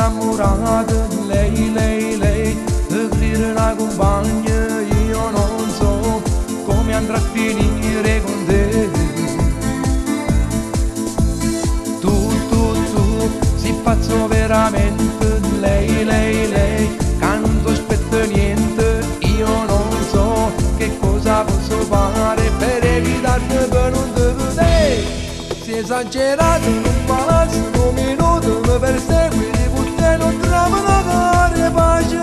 innamorata di lei, offrire una compagna, io non so come andrà a finire con te. Tu, si pazzo veramente di lei, che non ti aspetta niente, io non so che cosa posso fare per evitarti per non te vedere. Si è esagerato, non palazzo, un minuto mi persegui, te non trovo la cara pace.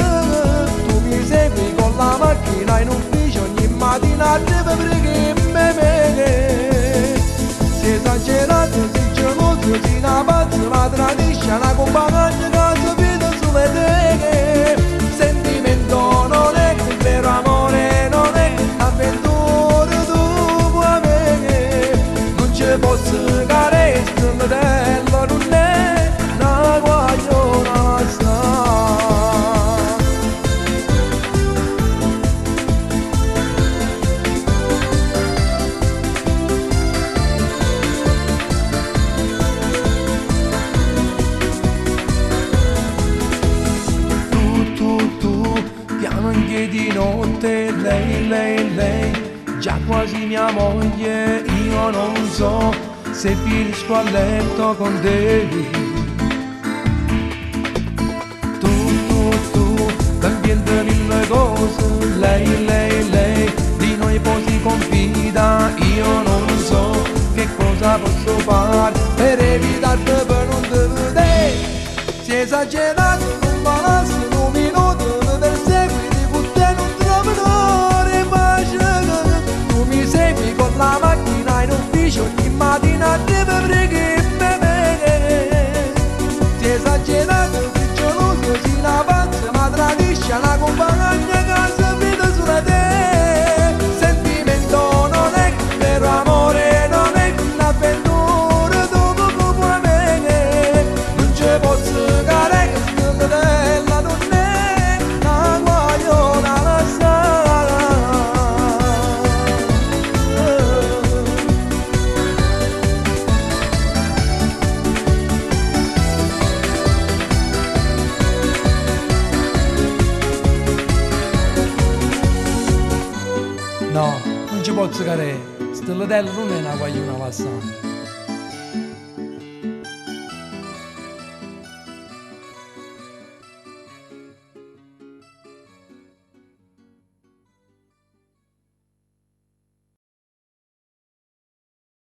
Tu mi segui con la macchina in ufficio, ogni mattina arriva perché me. Si è esagerato, si geloso, si una pazza, la tradisce, una compagna che si vede sulle teghe. Sentimento non è che il vero amore, non è che l'avventura tu puoi avere. Non ci posso carezza, fratello, non è una guagliona assai. Tu, piano anche di notte, lei, già quasi mia moglie, io non so se finisco a letto con te. Tu, cambiando mille cose, lei, di noi poi si confida, io non so che cosa posso fare per evitarti per non te vedere. Si è esagerato, non balassi, un minuto mi persegui, di te non trovo l'ora pace. Tu mi segui con la macchina in ufficio, ogni mattina arriva perché me. Si è esagerato, si geloso, si una pazza, ma tradisce una compagna che si vede sulla te. Sentimento non è che vero amore, non è che un'avventura tu puoi avere. Non ci posso carezza, fratello, non è una guagliona assai. No, non ci posso carere, Stellatello non è una guagliona passata.